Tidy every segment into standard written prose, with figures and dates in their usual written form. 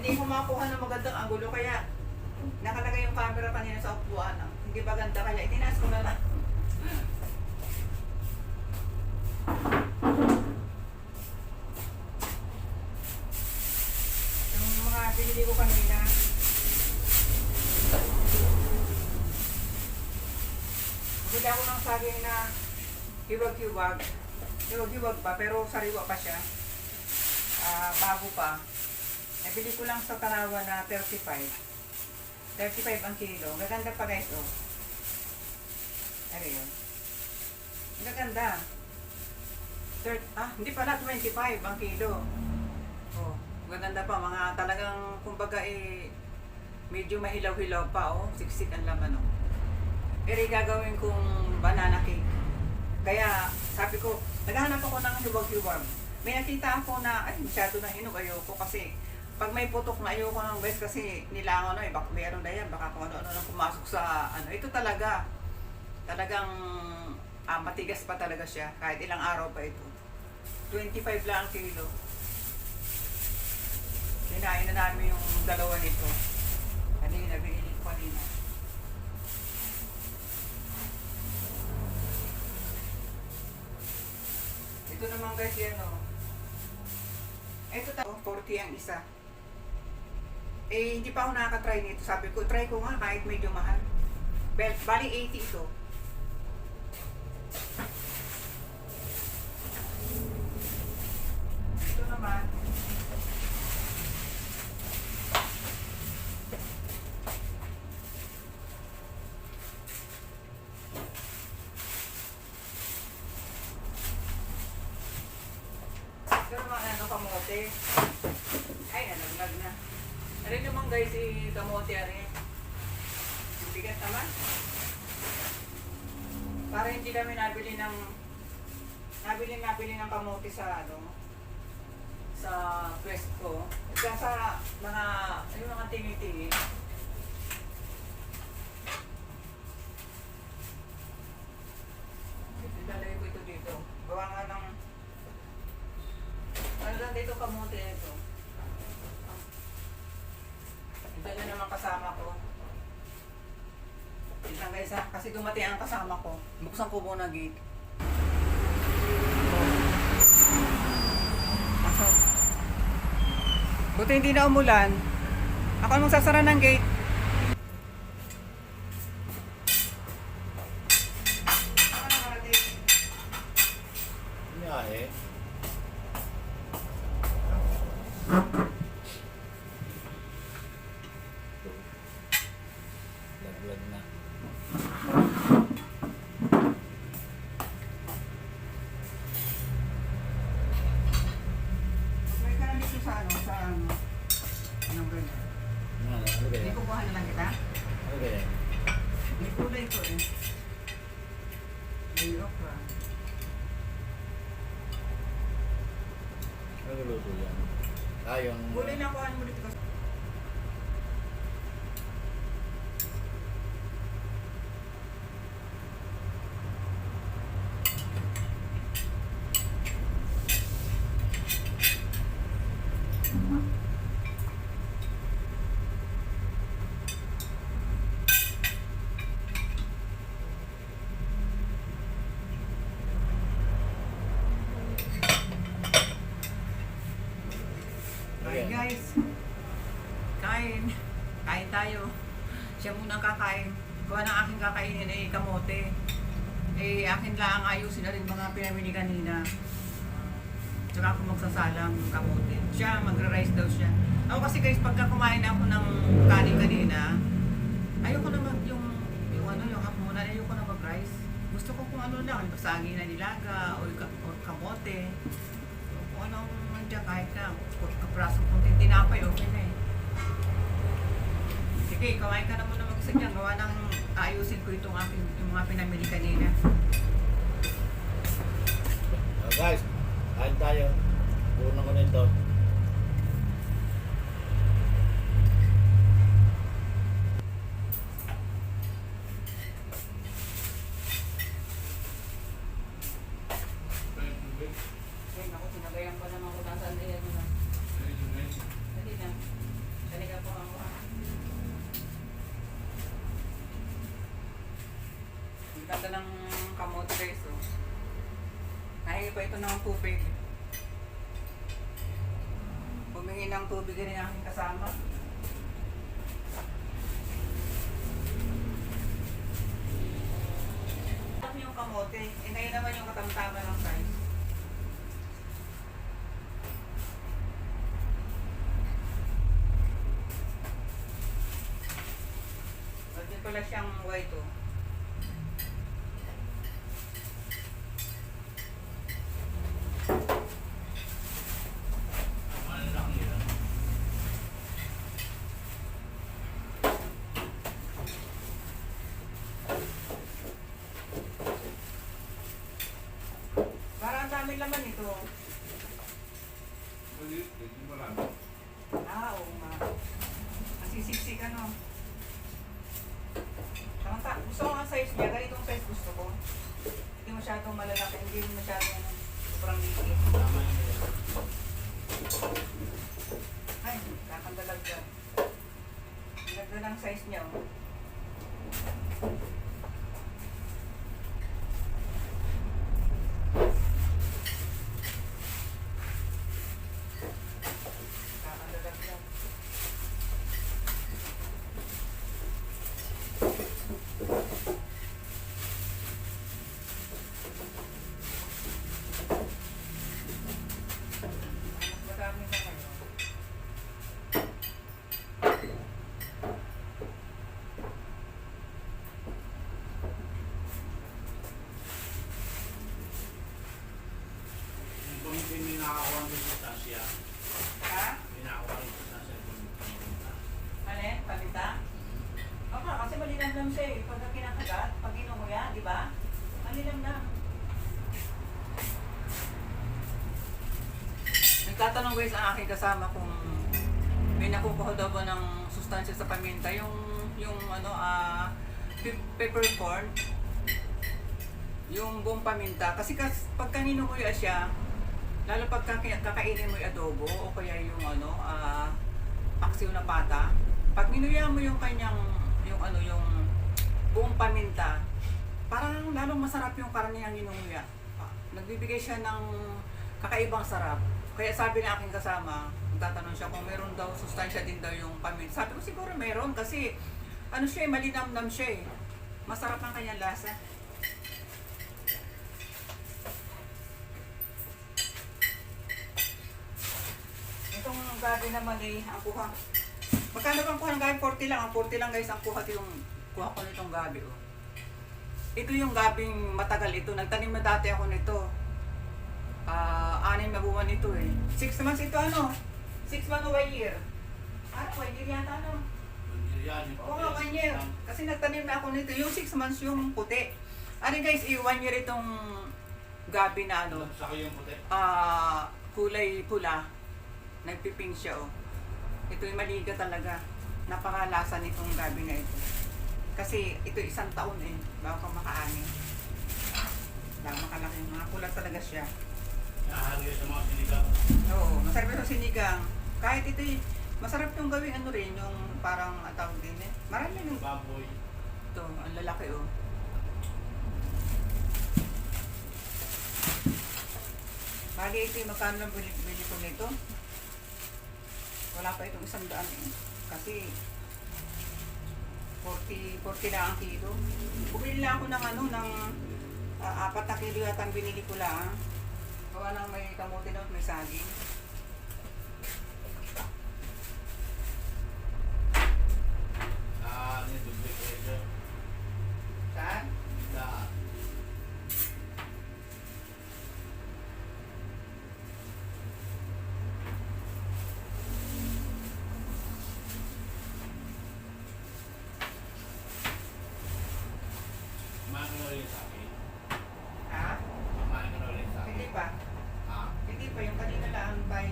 Hindi ko makuha ng magandang angulo kaya nakalagay yung camera kanina sa upuan. Hindi ba ganda kaya itinaas ko na lang. Yung mga binili ko kanina. Bili ako ng saging na hiwag-hiwag. Hiwag-hiwag pa pero sariwa pa siya. Bago pa. Nabili ko lang sa Tanawa na 35. 35 ang kilo. Gaganda pa guys, oh. Ano yun? Gaganda. Hindi pala 25 ang kilo. Oh, gaganda pa. Mga talagang, kumbaga medyo mahilaw-hilaw pa, oh. Siksik ang laman, oh. Pero gagawin kong banana cake. Kaya, sabi ko, naghahanap ako ng hiwag-hiwag. May nakita ako na, masyado na hinog, ayoko kasi pag may putok na ayoko ng guys kasi nilangon na baka meron na yan, baka kung ano-ano nang pumasok sa ito talaga, talagang matigas pa talaga siya, kahit ilang araw pa ito. 25 lang ang kilo. Kinain na namin yung dalawa nito. Kanina, binili ko kanina. Ito naman guys yan, oh. Ito 40 ang isa. Hindi pa ako nakaka-try nito. Sabi ko, try ko nga kahit medyo mahal. Bali 80 ito. Ito naman. Ito naman kamote. Ay, nalaglag na. Ano naman guys, kamote rin. Ang bigat naman. Para hindi kami nabili ng kamote sa sa pwesto. Kaya sa yung mga tingi-tingi. Ilalagay ko ito dito. Gawa nga ng dito kamote ito. Ito na naman kasama ko. Ito lang guys kasi dumating ang kasama ko. Buksan ko muna gate. Pasok. Buti hindi na umulan. Ako nung sasara ng gate. Ako nakarating. Niyahe. Laglag na. May ka na dito sa anong ganyan. Ano ba Hindi yan? ko buhay na lang kita. Ano ba yan? May kulay ko eh. May okra. Ano luto yan? Yung... Kulay na kuhaan mo dito kasi. Kain guys. Kain. Kain tayo. Siya muna ang kakain. Kuha ng aking kakainin kamote. Akin lang ayusin na rin mga pinamili kanina. Tsaka ako magsasalang kamote. Siya, magra-rice daw siya. Ako kasi guys, pagka kumain ako ng kanin kanina, ayoko na yung hapunan, ayoko na mag-rice. Gusto ko kung ano lang, basagi na nilaga o kamote. Kung anong nandiyan kahit na, kapraso kung tinapay, okay na eh. Sige, kawain ka na muna mag-isa dyan. Gawa ng ayusin ko yung mga pinamili kanina. Guys, kain tayo. Puno ko nito. Ay, naku, sinagayan pa naman ko nasaan na yan. Dali na. Talaga po ang ang ganda ng kamote guys, oh. Nahingi pa ito ng tubig. Humingi ng tubig rin ang aking kasama. Ano yung kamote? Eh, ngayon naman yung katamtaman ng size. Lagyan pala siyang white, oh. Ano lang yun? Parang ang dami laman ito. Hindi mo lang. Ah, oo nga. Masisiksik ano. Tama, gusto ko ang size niya. Ganitong size gusto ko. Hindi masyadong malalaki. Hindi masyadong sobrang liit. Tama yun. Ay, kakandalag dyan. Ang ganda ng size niya. Oh. Kakandalag dyan. Mas madami na ngayon. Yung kumitin may nakakuha ng sustansya. Ha? May nakakuha ng sustansya. Ano yan? Palita? Baka kasi malinamnam siya eh. Pagka kinakagat, pag inumuya, di ba? Malinamnam. Nagtatanong guys ang aking kasama kung may nakukuha daw ba ng sustansya sa paminta. Yung ano, peppercorn. Yung buong paminta. Kasi pagka ninumuya siya, lalo pagka kakainin mo yung adobo o kaya yung ano, paksiw na pata, pag ninuya mo yung kanyang yung buong paminta, parang lalong masarap yung karne ang ninunguya. Nagbibigay siya ng kakaibang sarap. Kaya sabi ng aking kasama, tatanong siya kung meron daw sustansya din daw yung paminta. Sabi ko siguro meron kasi ano siya, malinamnam siya eh. Masarap ang kanyang lasa. Itong gabi naman eh, ang kuha. Magkano bang kuha ng gabi? 40 lang. Ang 40 lang guys, ang kuha ko nitong gabi. Oh. Ito yung gabing matagal ito. Nagtanim na dati ako nito. 6 na buwan ito eh. 6 months ito ano? 6 months o 1 year? Ah, 1 year yata ano? Oo nga, 1 year. Kasi nagtanim na ako nito. Yung 6 months yung puti. Ano guys, 1 year itong gabi na ano? Saka yung puti. Kulay pula. Nagpiping siya oh. Ito yung maliga talaga. Napakalasa nitong gabi na ito. Kasi ito 1 taon eh. Bago ka makaani. Makalaki. Mga pula talaga siya. Nakahagay sa mga sinigang. Oo, masarap yung sinigang. Kahit ito masarap yung gawing ano rin, yung parang tawag din eh. Marami yung Baboy. ito, ang lalaki oh. Bali ito yung magkano lang bili ko nito. Wala pa itong 100 eh. Kasi 40 lang ang kilo. Bumili lang ako ng ano, ng 4 na kilo yata ang binili ko lang. Gawa lang may kamote na at may saging. Ano yung double pressure? Saan? Daan. Kumain ka na rin sa akin. Ha? Kumain ka na rin sa akin. Hindi pa. Ha? Hindi pa. Yung kanina lang by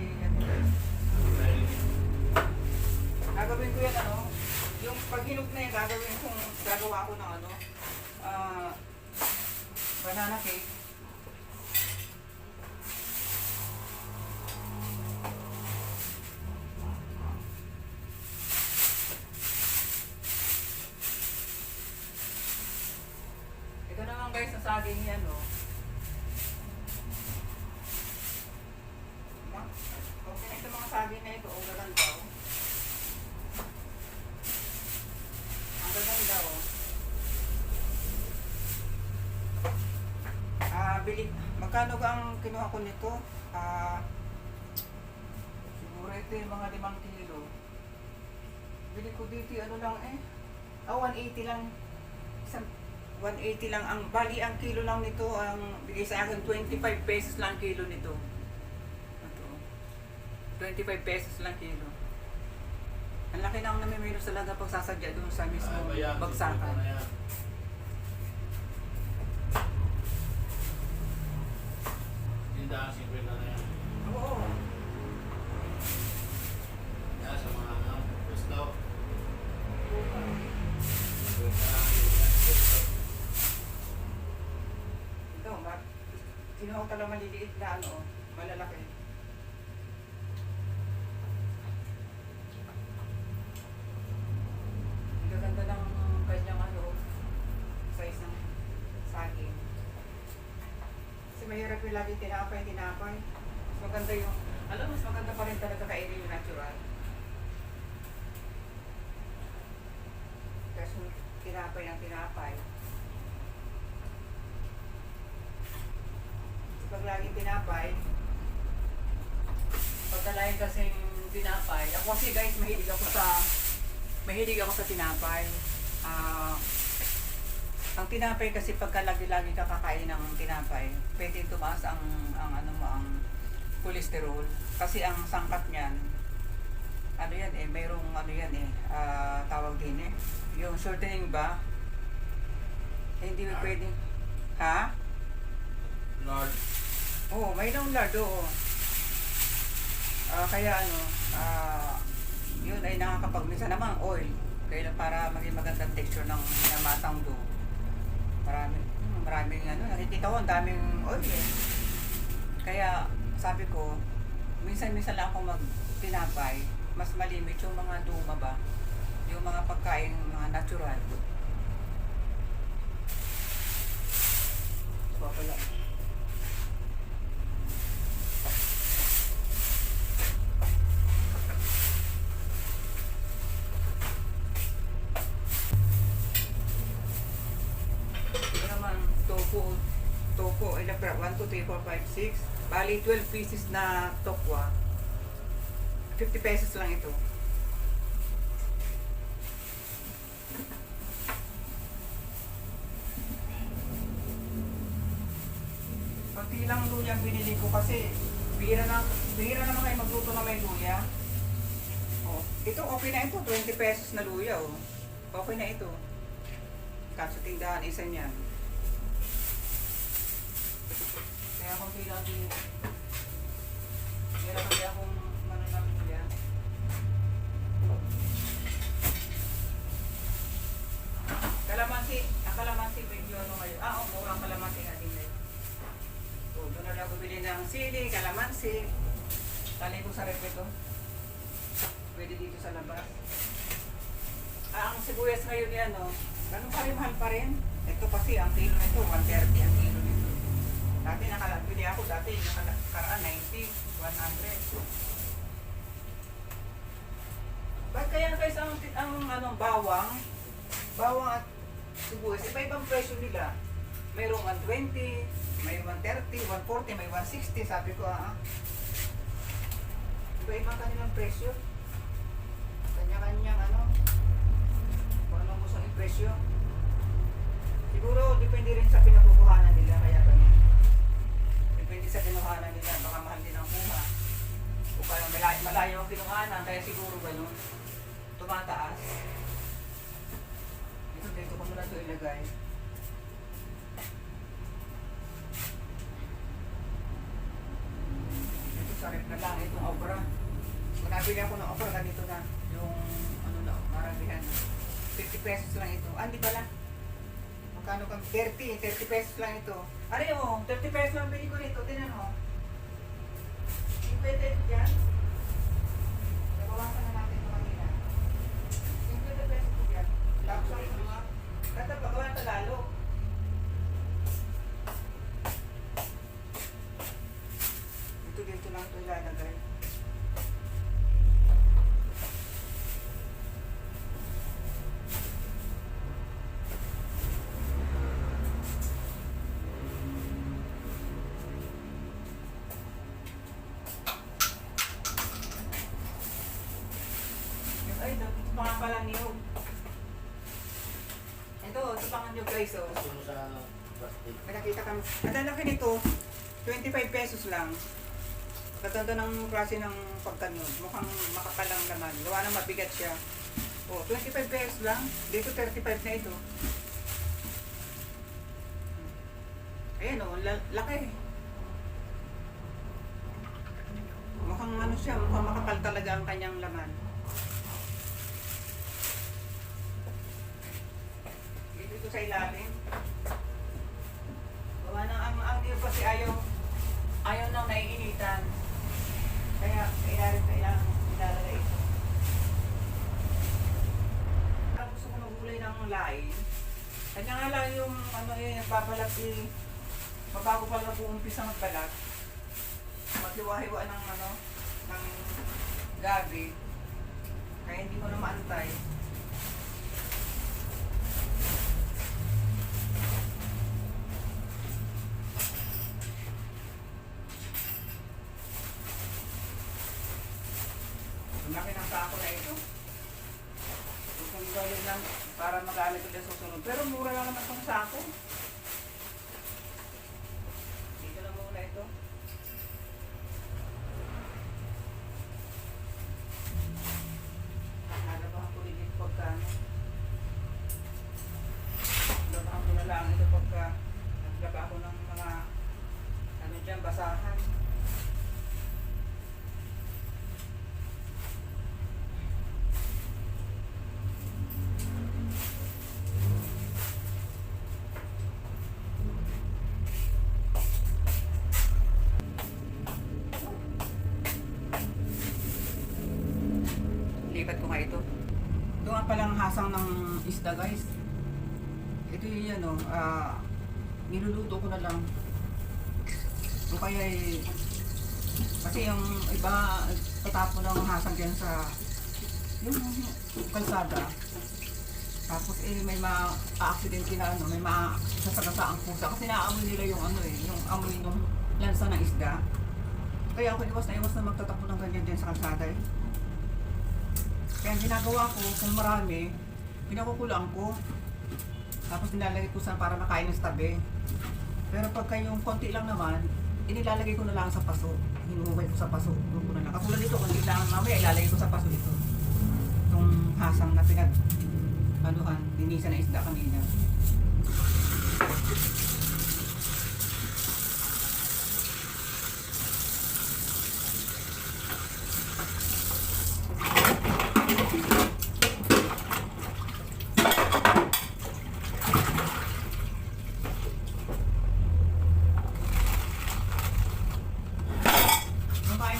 saging yan, oh. Okay na ito mga saging na ito, oh, gaganda, oh. Ang gaganda, oh. Magkano ba ang kinuha ko nito? Siguro ito yung mga 5 kilo. Bili ko dito, ano lang eh. 180 lang. 180 lang. Bali, ang kilo lang nito, ang bigay sa akin, 25 pesos lang kilo nito. Ito. 25 pesos lang kilo. Ang laki na ang namimilos talaga pag sasadya doon sa mismo bagsakan. Tindahan, 50 na yan. Oo. Yan, sa mga pwesto. Ito, kinuha ko talagang maliliit na ano, malalaki. Ang gaganda ng kanyang ano, size ng saging. Kasi mahirap yung lagi tinapay. Mas maganda yung, mas maganda pa rin talaga kainin yung natural. Kasi tinapay ng tinapay. Pag laging tinapay, pagkalain kasing tinapay, ako kasi guys, mahilig ako sa tinapay. Ang tinapay kasi pagka lagi-lagi ka kakain ng tinapay, pwede tumaas ang cholesterol. Kasi ang sangkat niyan, mayroong tawag din yung shortening ba? Hindi mo pwedeng, ha? Lord. Oo, mayroong lard, oo. Kaya yun ay nakakapagmisa naman oil. Kaya para maging magandang texture ng namatang dough. Maraming nakikita ko, ang daming oil eh. Kaya sabi ko, minsan-minsan lang ako magtinapay, mas malimit yung mga duma ba, yung mga pagkain, mga natural. So, pala. Tofu, ilang pera? 1, 2, 3, 4, 5, 6. Bali, 12 pieces na tokwa. 50 pesos lang ito. Pati lang luya ang binili ko kasi bihira naman kayo magluto na may luya. Oh, ito okay na ito, 20 pesos na luya, oh. Okay na ito. Kaso tindahan isa niyan. Kaya kung kailangan din, meron kasi akong mananamit yan. Kalamansi, medyo ngayon. Murang kalamansi nga din ngayon. So, doon na lang bumili ng sili, kalamansi. Talay ko sa rep ito. Pwede dito sa labas. Ang sibuyas ngayon yan, ganun pa rin, mahal pa rin. Ito kasi, ang kilo nito, 130 ang kilo nito. Dati nakalabili ako, nakakaraan 90, 100. Ba't kaya guys ang bawang at sibuyas, iba-ibang presyo nila. Mayroong 120, may 130, 140, may 160, sabi ko iba-ibang kanilang presyo. Kanya-kanyang kung anong gusto ng presyo. Siguro, depende rin sa pinakukuhanan nila, kaya ganun. Depende sa kinuhanan nila, baka mahal din ang kuha. O kaya malayo ang kinuhanan, kaya siguro ganun. Tumataas. Dito ko muna ito ilagay. Ito sa rep na lang, itong okra. Kung nabili ako ng okra, ganito na. Yung, maramihan. 50 pesos lang ito. Hindi pala. Magkano kang 30 pesos lang ito. 30 pesos lang bili ko nito. Tinan mo. Yung pwede ito dyan. Nabawasan na natin ito kanina. Yung 20 pesos ko dyan. Tapos ang mga, pagawa na lalo. lang ito ilalagay. Ay, dapat ito pa pala niyog. Ito pa nga niyog guys, oh. Gusto mo sa plastic. May nakita kami. Ang lalaki nito, 25 pesos lang. Katanda ng klase ng pagkanyon. Mukhang makapalang naman. Gawa na mabigat siya. Oh, 25 pesos lang. Dito 35 na ito. Ayan oh, laki. Mukhang ano siya, mukhang makapal talaga ang kanyang laman. Dito sa ilalim. Gawa na ang iyo kasi ayaw nang naiinitan. Kaya kailangan ilalagay ito. Kung gusto ko magulay ng lain, kanya nga lang yung ano nagbabalat bago pa lang uumpisa magbalat. Maghiwa-hiwa ng ng gabi. Kaya hindi mo na maantay. Laki ng sako na ito. Kung gawin lang para mag-alag ulit susunod. Pero mura lang naman itong sako. Dito na muna ito. Nalabahan ko rin ito pagka nalabahan ko na lang ito pagka naglaba ako ng mga dyan, basahan. Lipat ko nga ito. Ito nga palang hasang ng isda guys. Ito yung niluluto ko na lang. O kaya kasi yung iba tatapon ng hasang dyan sa yung kalsada. Tapos may ma-accident na may masasagasa ang pusa. Kasi naamoy nila yung yung amoy ng lansa ng isda. Kaya ako iwas na magtatapon ng ganyan dyan sa kalsada eh. Kaya ang ginagawa ko, kung marami, pinakukulang ko. Tapos nilalagay ko para makain ng tabi. Pero pagka yung konti lang naman, inilalagay ko na lang sa paso. Hinuhukay ko sa paso. Doon ko na lang. Katulad dito, kung kailangan mamaya, ilalagay ko sa paso dito. Itong hasang na linisan na isda kanina.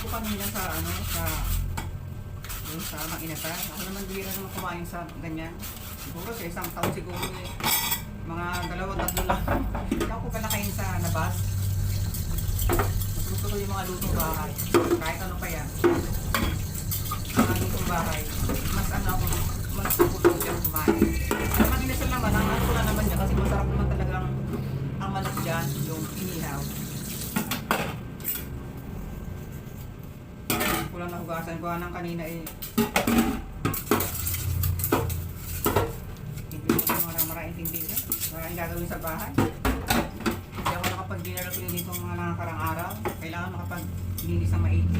Kanina sa mga inata. Ako naman bihira naman kumain sa ganyan. Siguro sa isang taon siguro mga 2-3 lang. Ako pa nakain sa nabas. Mas gusto ko yung mga lutong bahay. Kahit ano pa yan. Mga lutong bahay. Mas gusto ko dyan kumain. Ang inasal naman, ang ano na naman niya kasi masarap naman talagang ang manok dyan, yung inihaw. Kulang na hugasan ko ng kanina eh. Hindi ko maraintindi ko. Maraming gagawin sa bahay. Hindi ako nakapag-dinner ko dito mga nakakarang araw. Kailangan makapag-linis ng maigi.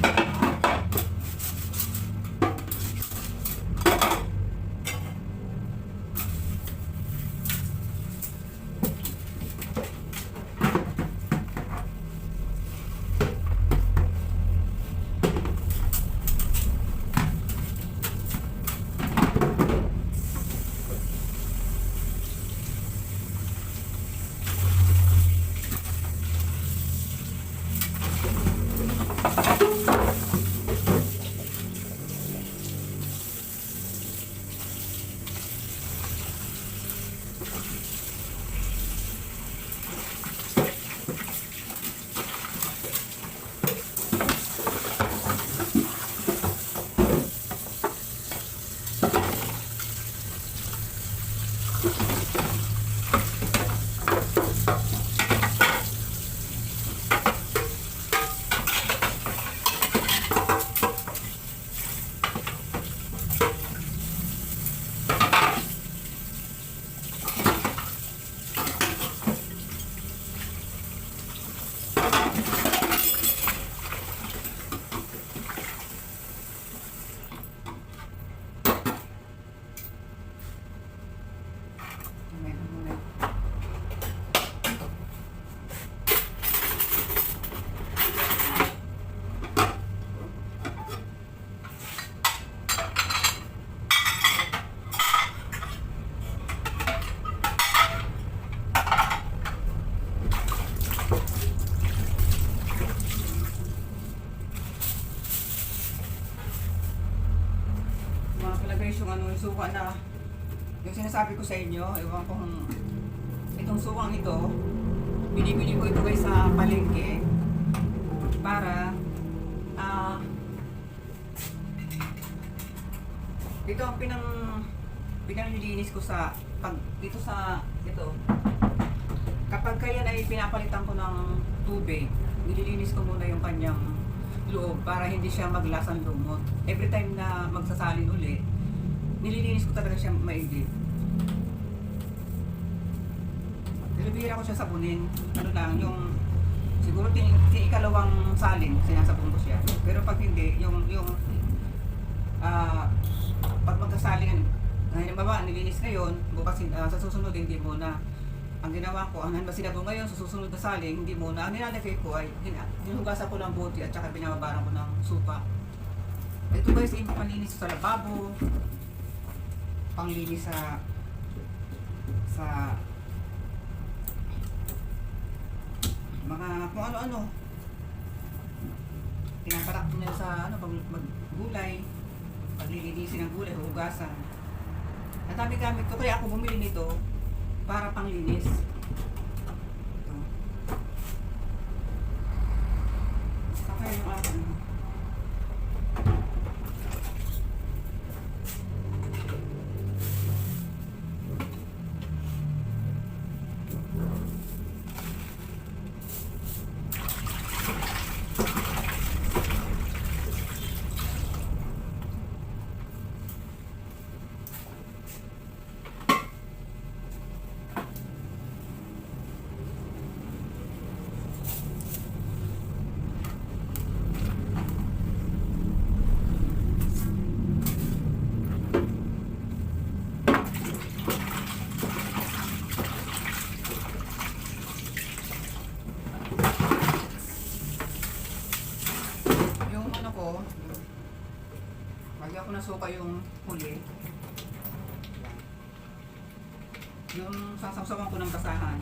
guys yung ano, yung suka na yung sinasabi ko sa inyo, ewan kung itong sukang ito, binibili ko ito guys sa palengke para ito ang pinanglilinis ko sa dito sa ito. Kapag kaya ay pinapalitan ko ng tubig, nililinis ko muna yung kanyang loob para hindi siya maglasang lumot. Every time na magsasalin uli, nililinis ko talaga siya maigi. Pero bihira ko siya sabunin. Ano lang, yung siguro ikalawang salin, sinasabon ko siya. Pero pag hindi, yung pag magkasalingan, halimbawa, nilinis ngayon, bukas sa susunod, hindi muna. Ang ginawa ko, ang sinabong ngayon, sa susunod na saling, hindi muna. Ang nilalagay ko ay, hinugasan ko ng buti at saka binababaran ko ng supa. Ito guys, yung panlinis sa lababo, panglinis sa mga kung ano-ano. Pinaparak niya sa pag maggulay, paglilinisin ng gulay, hugasan. At dami gamit ko, kaya ako bumili nito para panglinis. Ito. Saka yung akin. Lagyan ko na suka yung huli. Yung sasawsawan ko ng basahan.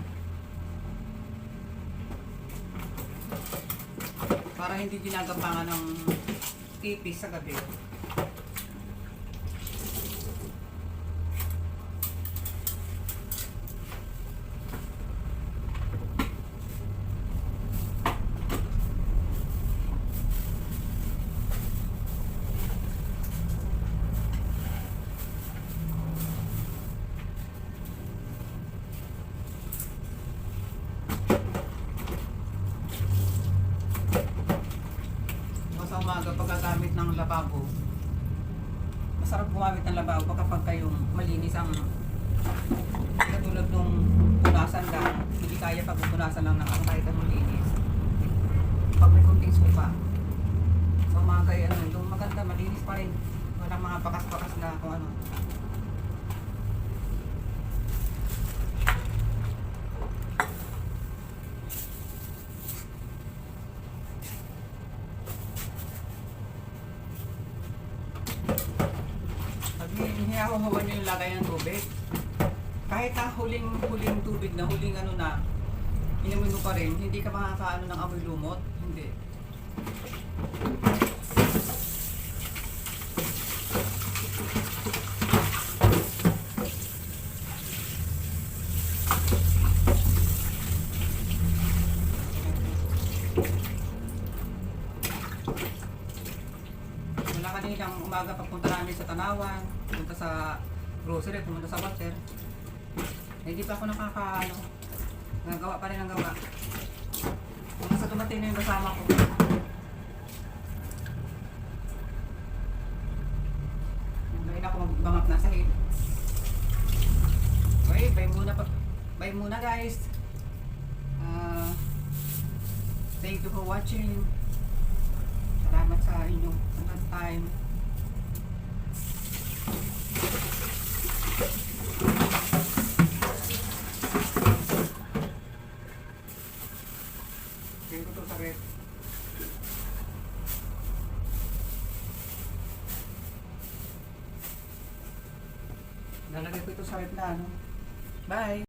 Para hindi ginagapangan ng tipis sa gabi. Sa umaga paggagamit ng lababo, masarap gumamit ng lababo kapag kayong malinis ang katulad nung punasan lang, hindi kaya pag punasan lang ng kahit anong linis pag may kunting suka. Sa umaga yung maganda, malinis pa rin, walang mga bakas-bakas na kung ano. Hinahawahan nyo yung lagay ng tubig. Kahit na huling tubig na, huling ano na, inumin mo pa rin, hindi ka makakaano ng amoy lumot. Hindi. Wala kaninang umaga pagpunta namin sa Tanawan, punta sa grocery, pumunta sa water. Hindi pa ako nagawa pa rin ang gawa. Hanggang sa dumating na yung kasama ko. Ngayon ako magbangap na sa hip. Okay, bye muna guys. Thank you for watching. Salamat sa inyong time. Kaya ko ito sakit. Lalagay ko ito sa rep na ano. Bye!